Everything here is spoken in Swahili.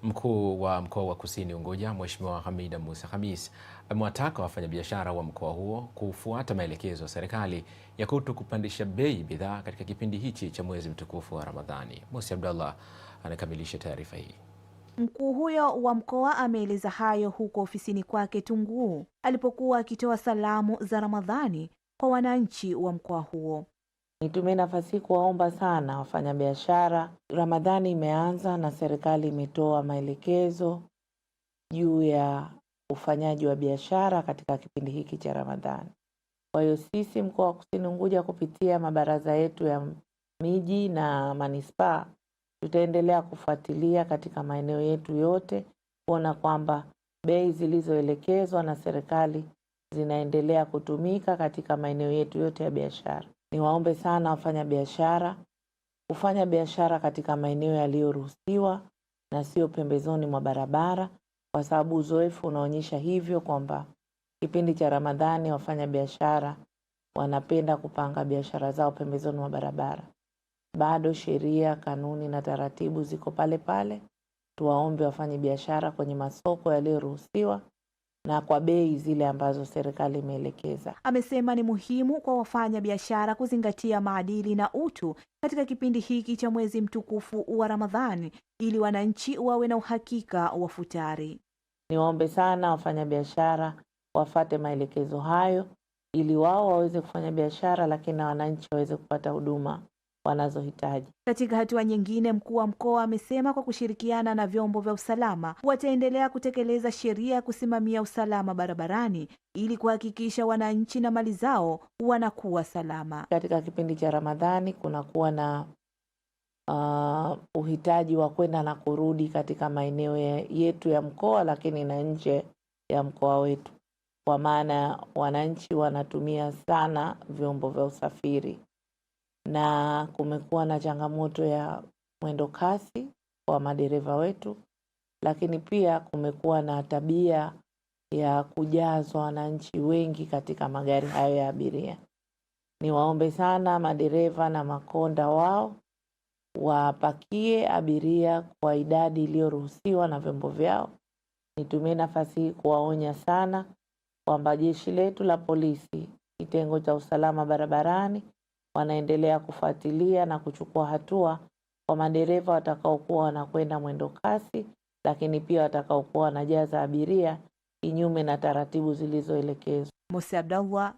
Mkuu wa mkoa wa Kusini Unguja, Mheshimiwa Hamida Musa Khamis amewataka wafanyabiashara wa mkoa huo kufuata maelekezo ya serikali ya kutokupandisha bei bidhaa katika kipindi hichi cha mwezi mtukufu wa Ramadhani. Musa Abdallah anakamilisha taarifa hii. Mkuu huyo wa mkoa ameeleza hayo huko ofisini kwake Tunguu alipokuwa akitoa salamu za Ramadhani kwa wananchi wa mkoa huo. Nitumie nafasi hii kuwaomba sana wafanyabiashara. Ramadhani imeanza na serikali imetoa maelekezo juu ya ufanyaji wa biashara katika kipindi hiki cha Ramadhani. Kwa hiyo sisi mkoa wa Kusini Unguja kupitia mabaraza yetu ya miji na manispaa tutaendelea kufuatilia katika maeneo yetu yote kuona kwamba bei zilizoelekezwa na serikali zinaendelea kutumika katika maeneo yetu yote ya biashara. Niwaombe sana wafanya biashara kufanya biashara katika maeneo yaliyoruhusiwa na sio pembezoni mwa barabara, kwa sababu uzoefu unaonyesha hivyo kwamba kipindi cha Ramadhani wafanya biashara wanapenda kupanga biashara zao pembezoni mwa barabara. Bado sheria, kanuni na taratibu ziko pale pale. Tuwaombe wafanye biashara kwenye masoko yaliyoruhusiwa na kwa bei zile ambazo serikali imeelekeza. Amesema ni muhimu kwa wafanya biashara kuzingatia maadili na utu katika kipindi hiki cha mwezi mtukufu wa Ramadhani ili wananchi wawe na uhakika wa futari. Niwaombe sana wafanya biashara wafate maelekezo hayo ili wao waweze kufanya biashara, lakini na wananchi waweze kupata huduma wanazohitaji. Katika hatua nyingine, mkuu wa mkoa amesema kwa kushirikiana na vyombo vya usalama wataendelea kutekeleza sheria ya kusimamia usalama barabarani ili kuhakikisha wananchi na mali zao wanakuwa salama. Katika kipindi cha Ramadhani kunakuwa na uhitaji wa kwenda na kurudi katika maeneo yetu ya mkoa, lakini na nje ya mkoa wetu, kwa maana wananchi wanatumia sana vyombo vya usafiri na kumekuwa na changamoto ya mwendo kasi kwa madereva wetu, lakini pia kumekuwa na tabia ya kujazwa wananchi wengi katika magari hayo ya abiria. Niwaombe sana madereva na makonda wao wapakie abiria kwa idadi iliyoruhusiwa na vyombo vyao. Nitumie nafasi hii kuwaonya sana kwamba jeshi letu la polisi, kitengo cha usalama barabarani, wanaendelea kufuatilia na kuchukua hatua kwa madereva watakaokuwa wanakwenda mwendo kasi, lakini pia watakaokuwa wanajaza abiria kinyume na taratibu zilizoelekezwa. Musa Abdallah,